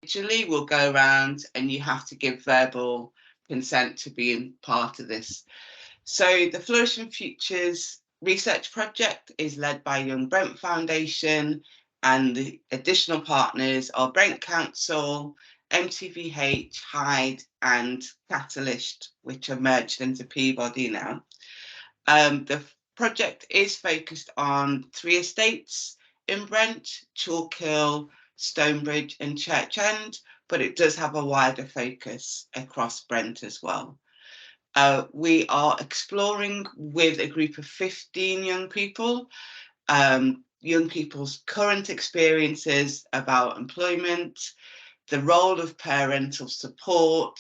Individually, we'll go around and you have to give verbal consent to being part of this. So the Flourishing Futures research project is led by Young Brent Foundation, and the additional partners are Brent Council, MTVH, Hyde and Catalyst, which are merged into Peabody now. The project is focused on 3 estates in Brent: Chalkhill, Stonebridge and Church End, but it does have a wider focus across Brent as well. We are exploring with a group of 15 young people, young people's current experiences about employment, the role of parental support,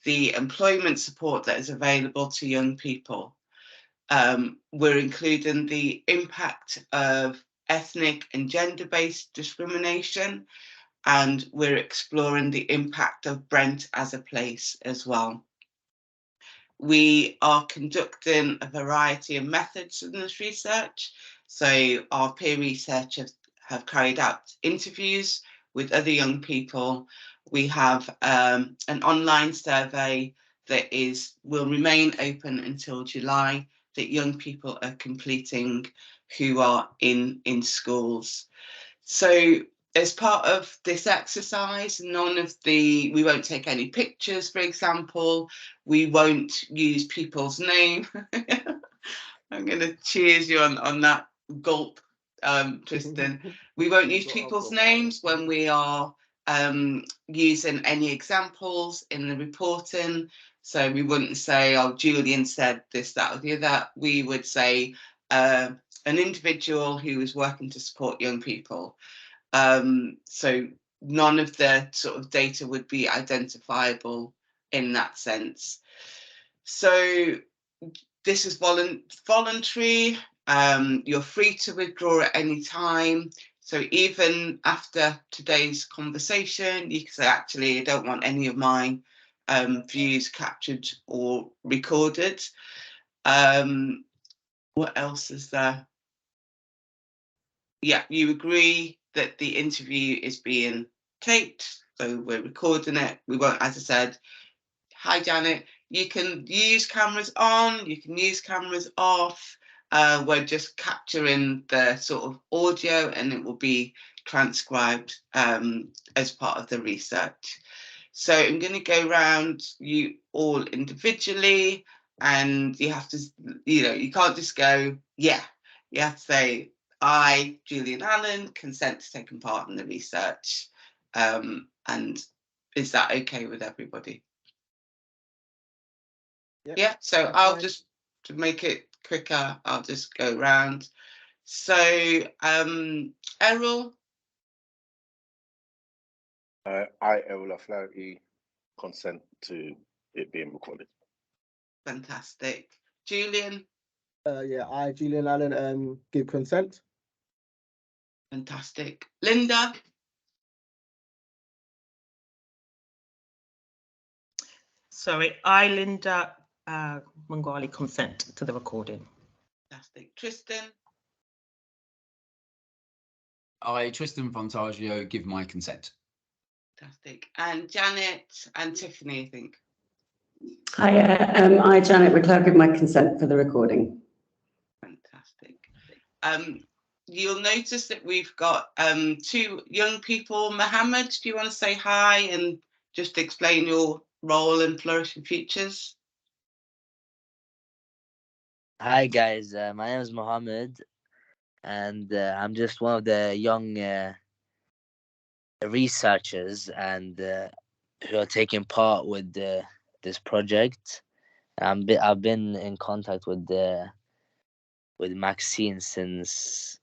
the employment support that is available to young people. We're including the impact of ethnic and gender-based discrimination, and we're exploring the impact of Brent as a place as well. We are conducting a variety of methods in this research. So our peer researchers have carried out interviews with other young people. We have an online survey that will remain open until July, that young people are completing who are in schools. So as part of this exercise, we won't take any pictures, for example. We won't use people's name. I'm going to cheers you on that gulp, Tristan. We won't use people's names when we are using any examples in the reporting. So we wouldn't say, oh, Julian said this, that, or the other. We would say an individual who is working to support young people. So none of the sort of data would be identifiable in that sense. So this is voluntary. You're free to withdraw at any time. So even after today's conversation, you can say, actually, I don't want any of my views captured or recorded. What else is there? Yeah, you agree that the interview is being taped, so we're recording it. We won't, as I said, hi Janet, you can use cameras on, you can use cameras off. We're just capturing the sort of audio and it will be transcribed as part of the research. So I'm going to go around you all individually, and you have to, you can't just go, yeah. You have to say, I, Julian Allen, consent to taking part in the research. And is that okay with everybody? Yeah, so I'll just, to make it quicker, I'll just go round. So, Errol? I, Errol O'Flaherty, consent to it being recorded. Fantastic. Julian? Yeah, I, Julian Allen, give consent. Fantastic. Linda? Sorry, I, Linda Mangwali, consent to the recording. Fantastic. Tristan? I, Tristan Fontaggio, give my consent. Fantastic. And Janet and Tiffany, I think. Hi, I, Janet Leclerc, give my consent for the recording. Fantastic. You'll notice that we've got 2 young people. Mohammed, do you want to say hi and just explain your role in Flourishing Futures? Hi guys, my name is Mohammed, and I'm just one of the young researchers and who are taking part with this project. I've been in contact with Maxine since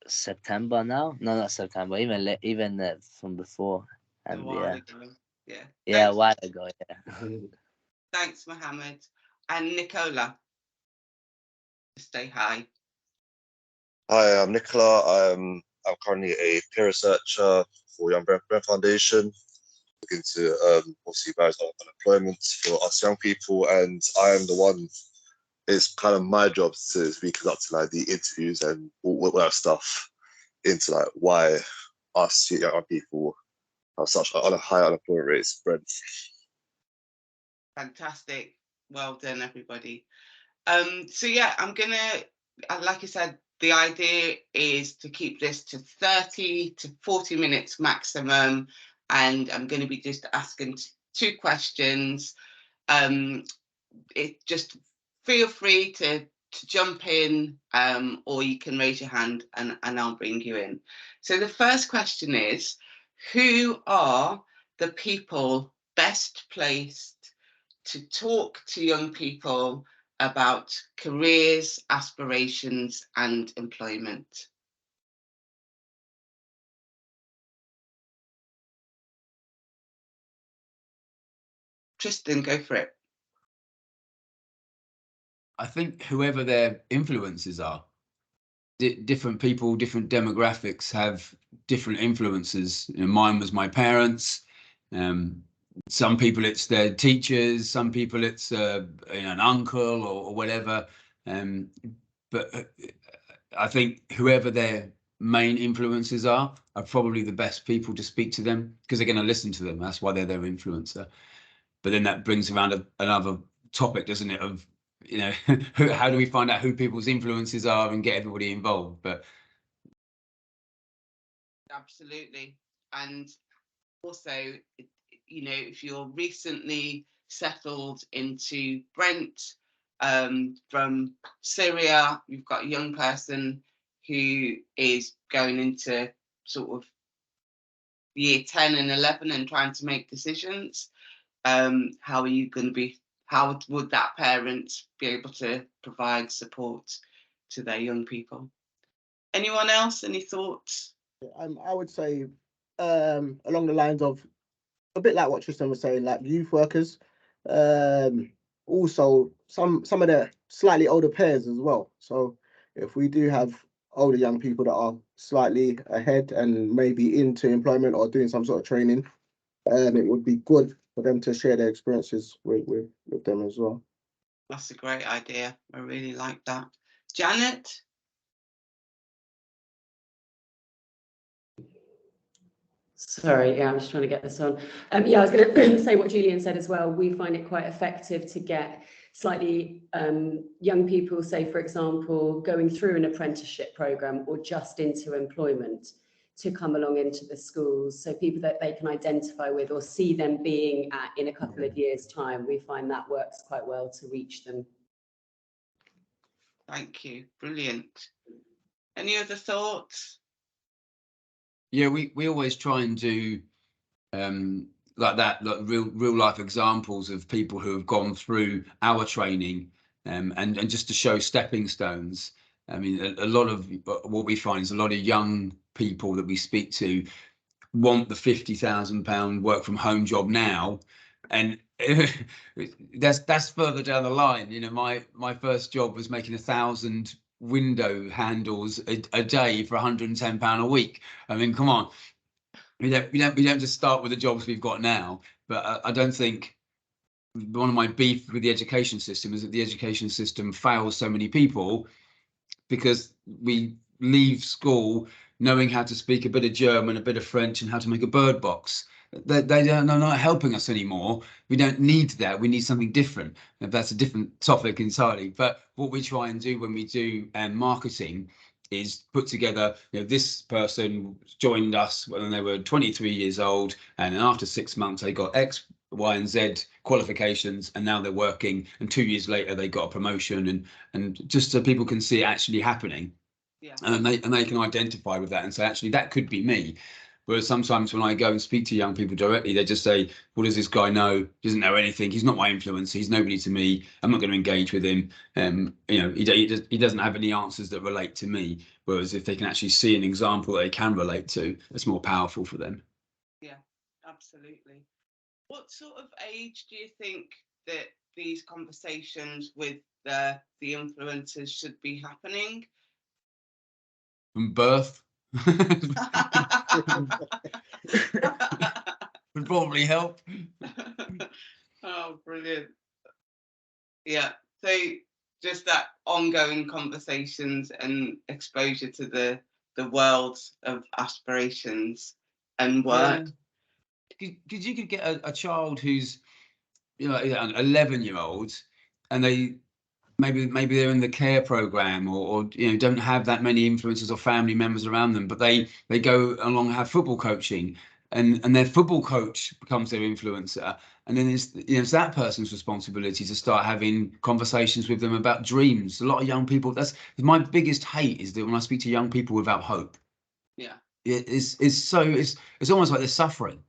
September now. No, not September. Even from before. And a while ago. Yeah. Yeah, a while ago. Yeah. Thanks, Mohammed. And Nicola, say hi. Hi, I'm Nicola. I'm currently a peer researcher for Young Brent Foundation, looking to obviously various unemployment for us young people, and I am the one. It's kind of my job to be conducting like the interviews and all that stuff into like why us young people have such high unemployment rates, Brent. Fantastic. Well done, everybody. So yeah, I'm gonna, like I said, the idea is to keep this to 30 to 40 minutes maximum, and I'm going to be just asking 2 questions. Just feel free to jump in, or you can raise your hand and I'll bring you in. So the first question is, who are the people best placed to talk to young people about careers, aspirations and employment? Tristan, go for it. I think whoever their influences are, different people, different demographics have different influences. You know, mine was my parents. Some people it's their teachers. Some people it's an uncle or whatever. But I think whoever their main influences are probably the best people to speak to them, because they're going to listen to them. That's why they're their influencer. But then that brings around another topic, doesn't it, of, you know, how do we find out who people's influences are and get everybody involved? But absolutely. And also, you know, if you're recently settled into Brent, from Syria, you've got a young person who is going into sort of year 10 and 11 and trying to make decisions. How are you going to be, how would that parent be able to provide support to their young people? Anyone else? Any thoughts? I would say along the lines of a bit like what Tristan was saying, like youth workers, also some of the slightly older pairs as well. So if we do have older young people that are slightly ahead and maybe into employment or doing some sort of training, it would be good for them to share their experiences with them as well. That's a great idea. I really like that. Janet? Sorry, yeah, I'm just trying to get this on. Yeah, I was going to say what Julian said as well. We find it quite effective to get slightly young people, say, for example, going through an apprenticeship program or just into employment, to come along into the schools. So people that they can identify with or see them being at in a couple of years' time, we find that works quite well to reach them. Thank you. Brilliant. Any other thoughts? yeah, we always try and do like that, like real life examples of people who have gone through our training, and just to show stepping stones. I mean, a lot of what we find is a lot of young people that we speak to want the £50,000 work from home job now, and that's further down the line. You know, my first job was making 1,000 window handles a day for £110 a week. I mean, come on. We don't just start with the jobs we've got now. But I don't think, one of my beef with the education system is that the education system fails so many people because we leave school knowing how to speak a bit of German, a bit of French, and how to make a bird box. They're not helping us anymore. We don't need that. We need something different. And that's a different topic entirely. But what we try and do when we do marketing is put together, you know, this person joined us when they were 23 years old, and then after 6 months they got X, Y and Z qualifications, and now they're working, and 2 years later they got a promotion, and just so people can see it actually happening. Yeah. And they can identify with that and say, actually, that could be me. Whereas sometimes when I go and speak to young people directly, they just say, what does this guy know? He doesn't know anything. He's not my influencer. He's nobody to me. I'm not going to engage with him. You know, he doesn't have any answers that relate to me. Whereas if they can actually see an example they can relate to, it's more powerful for them. Yeah, absolutely. What sort of age do you think that these conversations with the influencers should be happening? From birth would probably help. Oh, brilliant. Yeah, so just that ongoing conversations and exposure to the world of aspirations and work. because you could get a child who's, you know, an 11-year-old, and they maybe they're in the care program, or you know, don't have that many influences or family members around them, but they go along and have football coaching, and their football coach becomes their influencer, and then it's that person's responsibility to start having conversations with them about dreams. A lot of young people, that's my biggest hate, is that when I speak to young people without hope, Yeah. it's almost like they're suffering.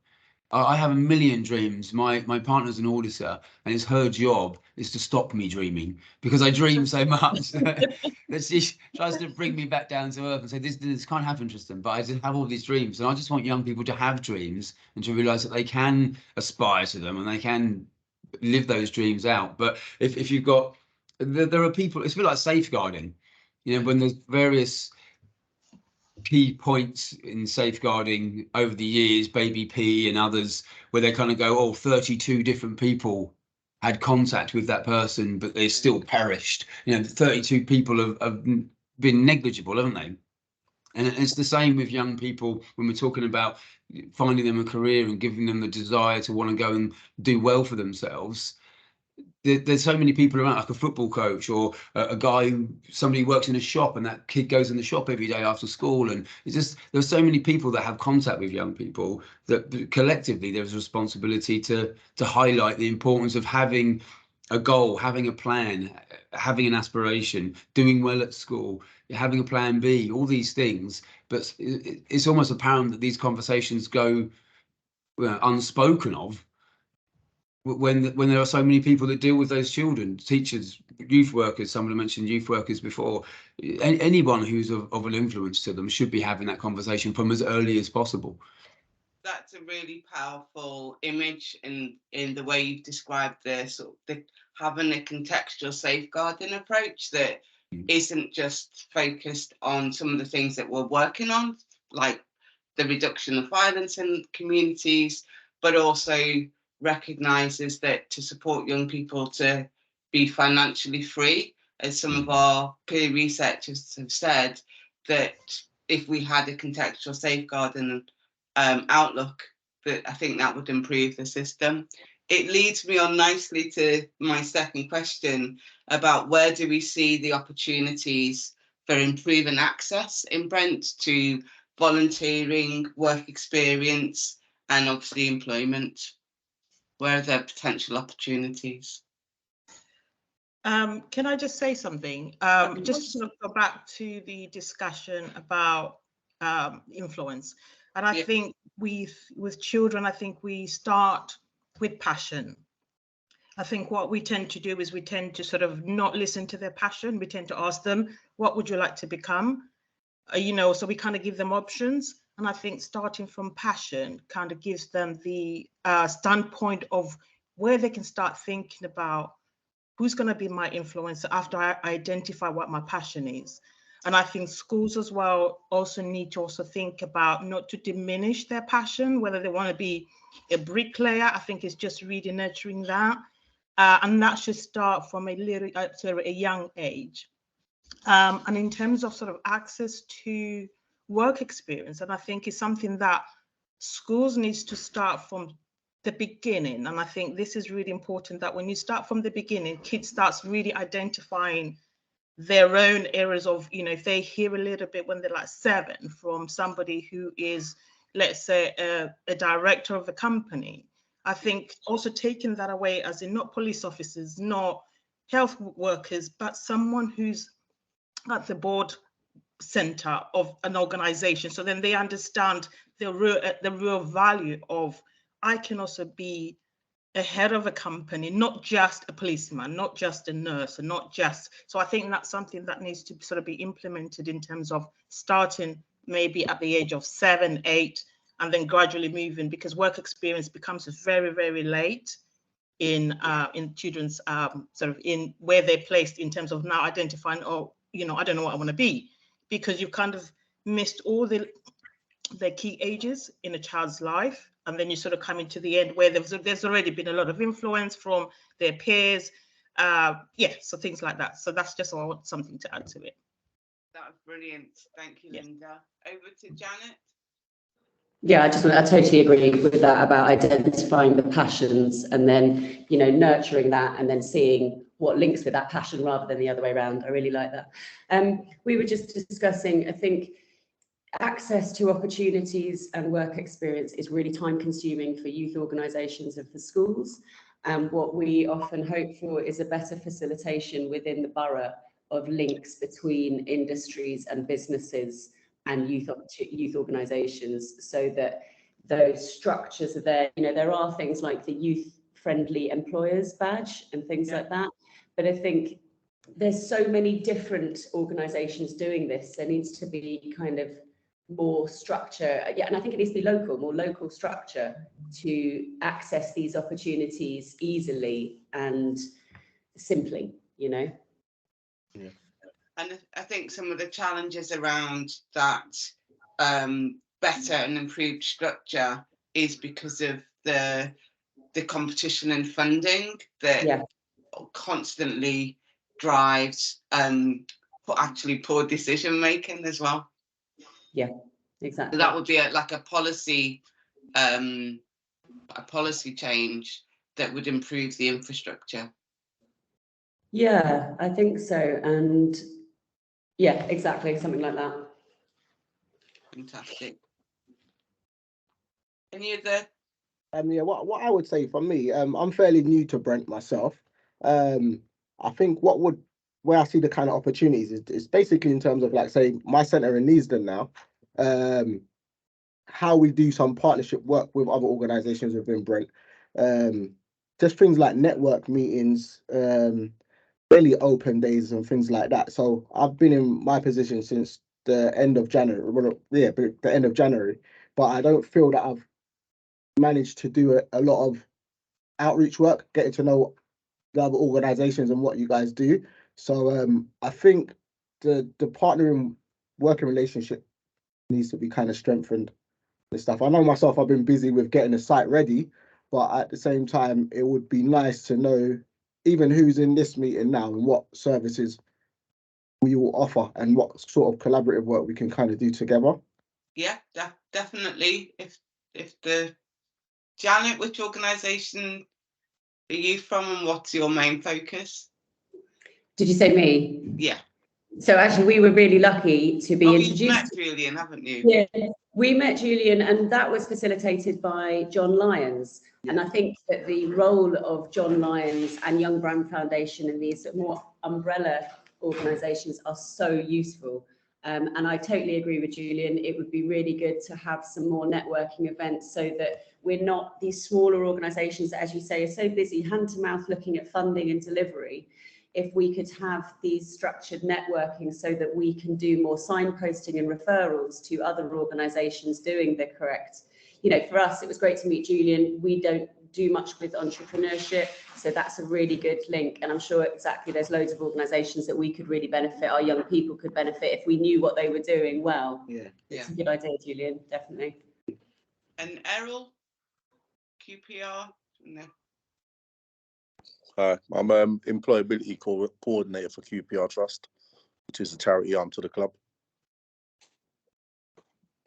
I have a million dreams. My partner's an auditor, and it's her job is to stop me dreaming, because I dream so much that she tries to bring me back down to earth and say, this can't happen, Tristan, but I just have all these dreams. And I just want young people to have dreams and to realize that they can aspire to them and they can live those dreams out. But if you've got, there are people, it's a bit like safeguarding, you know, when there's various key points in safeguarding over the years, Baby P and others, where they kind of go, oh, 32 different people had contact with that person, but they still perished. You know, 32 people have been negligible, haven't they? And it's the same with young people when we're talking about finding them a career and giving them the desire to want to go and do well for themselves. There's so many people around, like a football coach, or a guy somebody who works in a shop, and that kid goes in the shop every day after school. And it's just, there's so many people that have contact with young people that collectively there's a responsibility to highlight the importance of having a goal, having a plan, having an aspiration, doing well at school, having a plan B, all these things. But it's almost apparent that these conversations go unspoken of when there are so many people that deal with those children, teachers, youth workers. Someone mentioned youth workers before. Anyone who's of an influence to them should be having that conversation from as early as possible. That's a really powerful image in the way you've described this, having a contextual safeguarding approach that isn't just focused on some of the things that we're working on, like the reduction of violence in communities, but also recognises that to support young people to be financially free, as some of our peer researchers have said, that if we had a contextual safeguarding outlook, that I think that would improve the system. It leads me on nicely to my second question about where do we see the opportunities for improving access in Brent to volunteering, work experience, and obviously employment. Where are there potential opportunities? Can I just say something? Just to sort of go back to the discussion about influence. And I think with children, I think we start with passion. I think what we tend to do is we tend to sort of not listen to their passion. We tend to ask them, what would you like to become? You know, so we kind of give them options. And I think starting from passion kind of gives them the standpoint of where they can start thinking about who's going to be my influencer after I identify what my passion is. And I think schools as well also need to also think about not to diminish their passion, whether they want to be a bricklayer. I think it's just really nurturing that. And that should start from a young age. And in terms of sort of access to work experience, and I think it's something that schools needs to start from the beginning. And I think this is really important, that when you start from the beginning, kids starts really identifying their own areas of, you know, if they hear a little bit when they're like 7 from somebody who is, let's say, a director of a company. I think also taking that away, as in not police officers, not health workers, but someone who's at the board center of an organization. So then they understand the real value of, I can also be a head of a company, not just a policeman, not just a nurse, and not just. So I think that's something that needs to sort of be implemented in terms of starting maybe at the age of 7, 8, and then gradually moving, because work experience becomes very, very late in children's sort of in where they're placed in terms of now identifying, oh, you know, I don't know what I want to be, because you've kind of missed all the key ages in a child's life. And then you sort of come into the end where there's already been a lot of influence from their peers. So things like that. So that's just something to add to it. That was brilliant. Thank you, Linda. Over to Janet. Yeah, I totally agree with that about identifying the passions and then, you know, nurturing that and then seeing what links with that passion rather than the other way around. I really like that. We were just discussing, I think, access to opportunities and work experience is really time consuming for youth organisations and for schools. And what we often hope for is a better facilitation within the borough of links between industries and businesses and youth organisations, so that those structures are there. You know, there are things like the youth friendly employers badge and things like that, but I think there's so many different organisations doing this. There needs to be kind of more structure, and I think it needs to be more local structure to access these opportunities easily and simply, you know. Yeah. And I think some of the challenges around that better and improved structure is because of the competition and funding that constantly drives actually poor decision making as well. Yeah, exactly. So that would be like a policy change that would improve the infrastructure. Yeah, I think so. And yeah, exactly, something like that. Fantastic. Any other? Yeah, what I would say for me, I'm fairly new to Brent myself. I think where I see the kind of opportunities is basically in terms of, like, say, my centre in Neasden now, how we do some partnership work with other organisations within Brent. Just things like network meetings, daily open days and things like that. So I've been in my position since the end of January. Well, yeah, the end of January, but I don't feel that I've managed to do a lot of outreach work, getting to know the other organisations and what you guys do. So I think the partnering working relationship needs to be kind of strengthened and stuff. I know myself, I've been busy with getting the site ready, but at the same time, it would be nice to know even who's in this meeting now and what services we will offer and what sort of collaborative work we can kind of do together. Yeah, definitely. If the Janet, which organisation are you from and what's your main focus? Did you say me? Yeah. So actually, we were really lucky to be introduced. You've met Julian, haven't you? Yeah, we met Julian, and that was facilitated by John Lyons. Yeah. And I think that the role of John Lyons and Young Brand Foundation and these more umbrella organisations are so useful. And I totally agree with Julian. It would be really good to have some more networking events so that we're not these smaller organisations that, as you say, are so busy hand to mouth looking at funding and delivery. If we could have these structured networking so that we can do more signposting and referrals to other organisations doing the correct, you know, for us, it was great to meet Julian. We don't do much with entrepreneurship, so that's a really good link. And I'm sure exactly there's loads of organisations that we could really benefit, our young people could benefit if we knew what they were doing well. Yeah. It's a good idea, Julian, definitely. And Errol, QPR? No. Hi, I'm employability coordinator for QPR Trust, which is a charity arm to the club.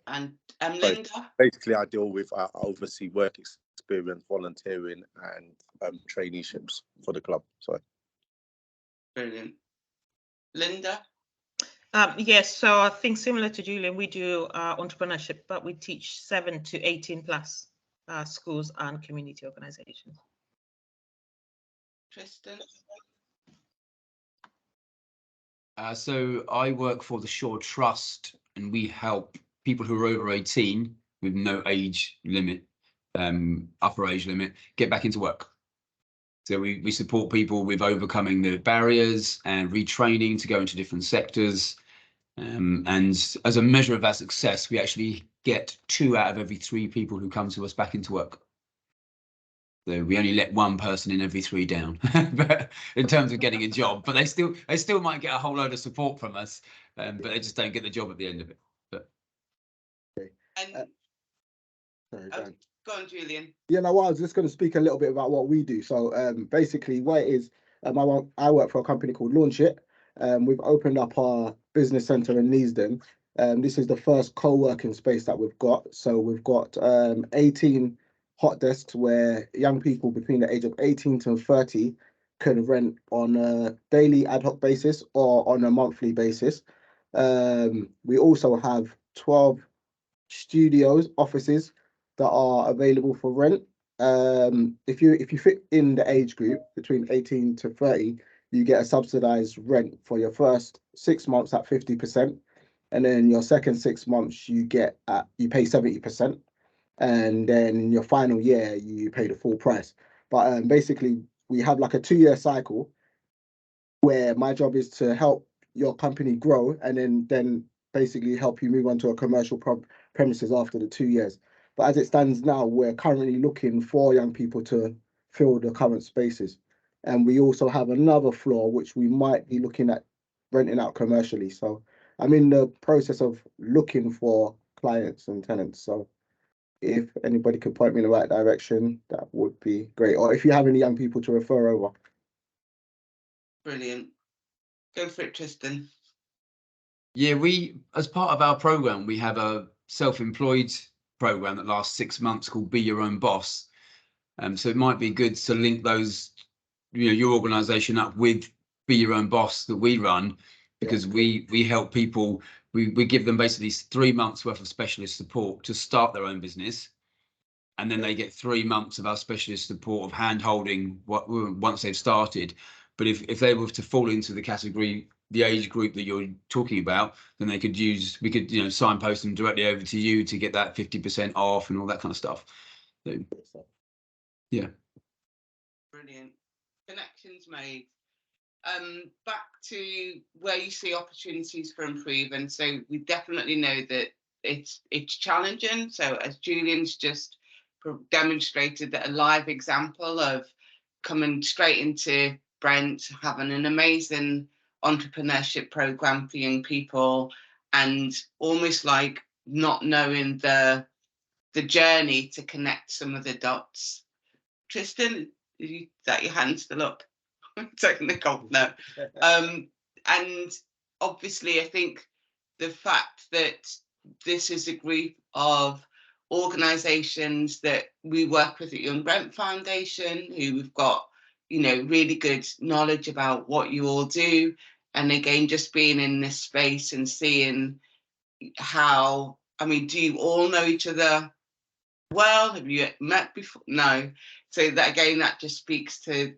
And Linda? Basically, I deal with, I oversee work experience, volunteering, and traineeships for the club. So. Brilliant. Linda? Yes, so I think similar to Julian, we do entrepreneurship, but we teach 7 to 18 plus schools and community organizations. Tristan? So I work for the Shore Trust, and we help people who are over 18 with no age limit, upper age limit, get back into work. So we support people with overcoming the barriers and retraining to go into different sectors. And as a measure of our success, we actually get 2 out of every 3 people who come to us back into work. So we only let 1 person in every 3 down, but in terms of getting a job. But they still might get a whole load of support from us, but they just don't get the job at the end of it. But go on, Julian. Yeah, no, I was just going to speak a little bit about what we do. So basically, what it is, I work for a company called Launch It. We've opened up our business centre in Neasden, This is the first co-working space that we've got. So we've got 18 hot desks where young people between the age of 18 to 30 can rent on a daily ad hoc basis or on a monthly basis. We also have 12 studios, offices that are available for rent. If you fit in the age group between 18 to 30, you get a subsidized rent for your first 6 months at 50%. And then your second 6 months you pay 70%. And then your final year you pay the full price. But basically we have like a 2-year cycle where my job is to help your company grow and then basically help you move on to a commercial premises after the 2 years. But as it stands now, we're currently looking for young people to fill the current spaces. And we also have another floor which we might be looking at renting out commercially. So I'm in the process of looking for clients and tenants. So if anybody could point me in the right direction, that would be great. Or if you have any young people to refer over. Brilliant. Go for it, Tristan. Yeah, we, as part of our program, we have a self-employed program that lasts 6 months called Be Your Own Boss. So it might be good to link those, your organisation up with Be Your Own Boss that we run, because we help people. We give them basically 3 months worth of specialist support to start their own business, and then they get 3 months of our specialist support of hand holding once they've started. But if they were to fall into the category, the age group that you're talking about, then we could signpost them directly over to you to get that 50% off and all that kind of stuff. So, yeah. Brilliant. Connections made. Back to where you see opportunities for improvement. So we definitely know that it's challenging. So as Julian's just demonstrated, that a live example of coming straight into Brent, having an amazing entrepreneurship program for young people, and almost like not knowing the journey to connect some of the dots. Tristan, is that your hand still up? Technical, no. And obviously I think the fact that this is a group of organisations that we work with at Young Brent Foundation, who we've got really good knowledge about what you all do, and again just being in this space and seeing how, do you all know each other well? Have you met before? No. So that again, that just speaks to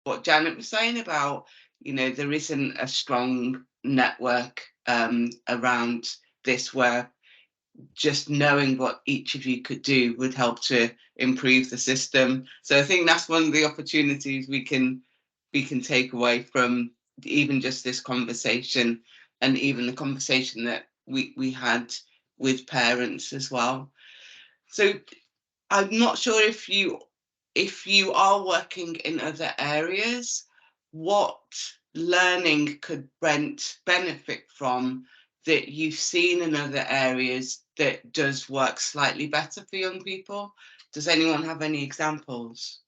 what Janet was saying about there isn't a strong network around this, where just knowing what each of you could do would help to improve the system. So I think that's one of the opportunities we can take away from even just this conversation, and even the conversation that we had with parents as well. So I'm not sure if you are working in other areas, what learning could Brent benefit from that you've seen in other areas that does work slightly better for young people? Does anyone have any examples?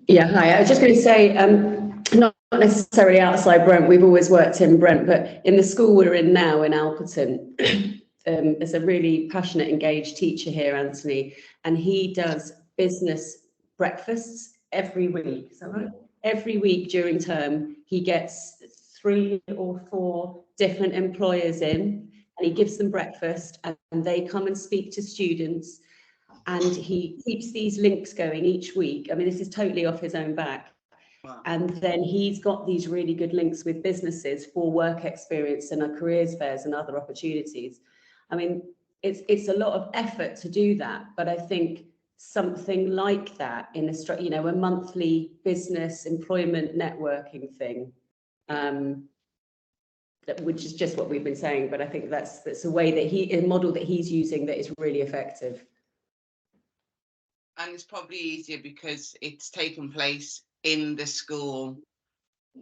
Yeah, hi. I was just going to say, not necessarily outside Brent, we've always worked in Brent, but in the school we're in now in Alperton, there's a really passionate, engaged teacher here, Anthony, and he does business breakfasts every week. Is that right? Every week during term, he gets 3 or 4 different employers in, and he gives them breakfast, and they come and speak to students. And he keeps these links going each week. I mean, this is totally off his own back. Wow. And then he's got these really good links with businesses for work experience and careers fairs and other opportunities. I mean, it's a lot of effort to do that, but I think something like that in a monthly business employment networking thing, which is just what we've been saying. But I think that's a way that a model that he's using that is really effective. And it's probably easier because it's taken place in the school.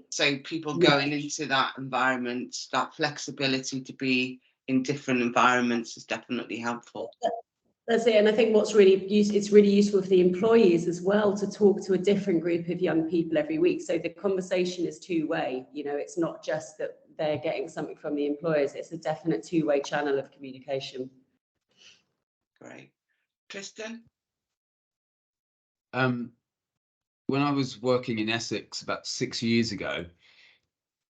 So people going into that environment, that flexibility to be in different environments is definitely helpful. That's it. And I think what's it's really useful for the employees as well to talk to a different group of young people every week. So the conversation is two-way. You know, it's not just that they're getting something from the employers. It's a definite two-way channel of communication. Great. Tristan? When I was working in Essex about 6 years ago,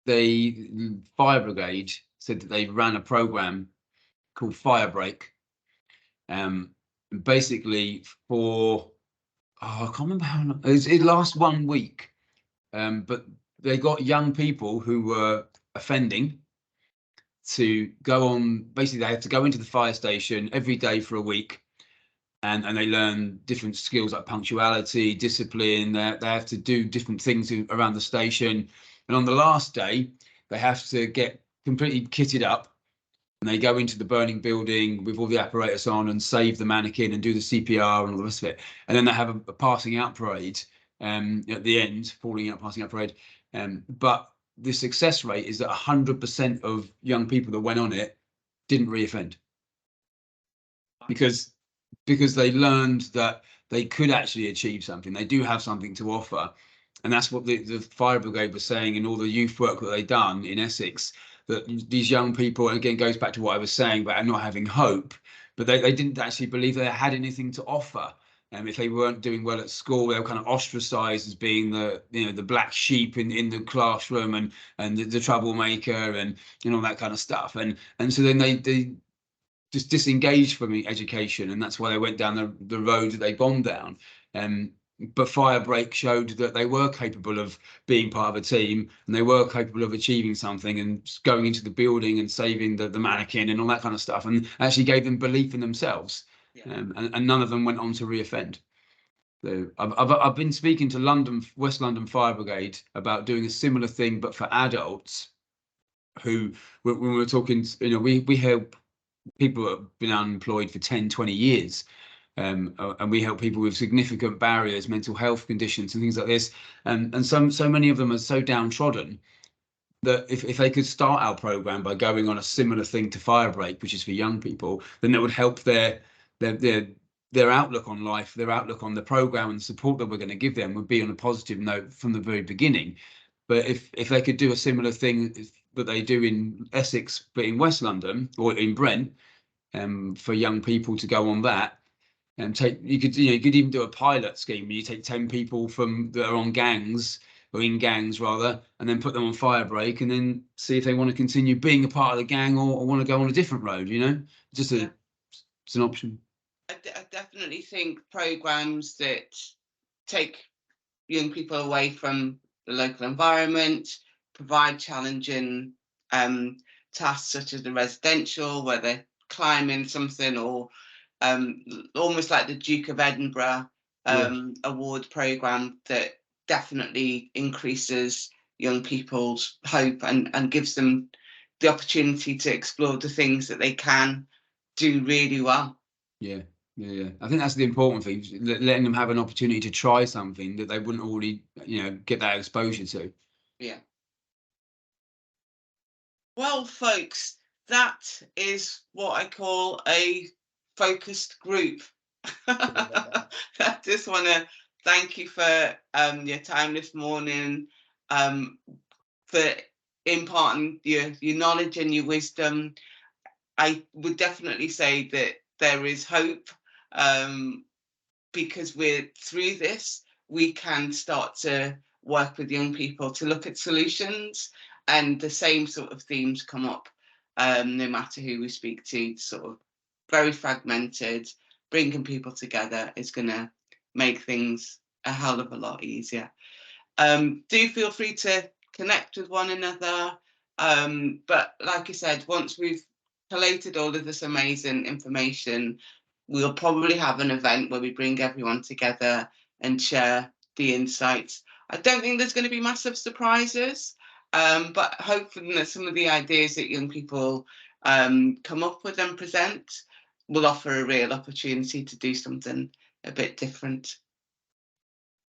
the fire brigade said that they ran a program called Firebreak. Basically for, I can't remember how long, it lasts 1 week. But they got young people who were offending to go on, basically they had to go into the fire station every day for a week. And they learn different skills like punctuality, discipline. They have to do different things around the station. And on the last day, they have to get completely kitted up. And they go into the burning building with all the apparatus on and save the mannequin and do the CPR and all the rest of it. And then they have a passing out parade at the end, falling out, passing out parade. But the success rate is that 100% of young people that went on it didn't reoffend. Because they learned that they could actually achieve something. They do have something to offer. And that's what the fire brigade was saying in all the youth work that they've done in Essex, that these young people, and again, goes back to what I was saying about not having hope, but they didn't actually believe they had anything to offer. If they weren't doing well at school, they were kind of ostracized as being the black sheep in the classroom and the troublemaker and all that kind of stuff. And so then they just disengaged from education, and that's why they went down the road that they've gone down. But Firebreak showed that they were capable of being part of a team, and they were capable of achieving something and going into the building and saving the mannequin and all that kind of stuff, and actually gave them belief in themselves. Yeah. And none of them went on to reoffend. So I've been speaking to West London Fire Brigade about doing a similar thing, but for adults who, when we were talking, we help people that have been unemployed for 10, 20 years. And we help people with significant barriers, mental health conditions and things like this. And so many of them are so downtrodden that if they could start our program by going on a similar thing to Firebreak, which is for young people, then that would help their outlook on life, their outlook on the program, and the support that we're going to give them would be on a positive note from the very beginning. But if they could do a similar thing that they do in Essex, but in West London or in Brent, for young people to go on that, and you could even do a pilot scheme where you take 10 people that are on gangs, or in gangs rather, and then put them on Firebreak, and then see if they want to continue being a part of the gang or want to go on a different road. It's an option. I definitely think programs that take young people away from the local environment, provide challenging tasks such as the residential, where they're climbing something, or almost like the Duke of Edinburgh award programme, that definitely increases young people's hope and gives them the opportunity to explore the things that they can do really well. Yeah. I think that's the important thing, letting them have an opportunity to try something that they wouldn't already, get that exposure to. Yeah. Well, folks, that is what I call a focused group. I just want to thank you for your time this morning, for imparting your knowledge and your wisdom. I would definitely say that there is hope, because through this, we can start to work with young people to look at solutions, and the same sort of themes come up, no matter who we speak to. Sort of very fragmented, bringing people together is going to make things a hell of a lot easier. Do feel free to connect with one another. But like I said, once we've collated all of this amazing information, we'll probably have an event where we bring everyone together and share the insights. I don't think there's going to be massive surprises, but hopefully that some of the ideas that young people come up with and present will offer a real opportunity to do something a bit different.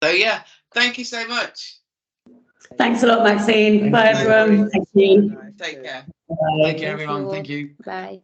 So yeah, thank you so much. Thanks a lot, Maxine. Bye, everyone. Thank you. Take care. Take care, everyone. Thank you. Bye.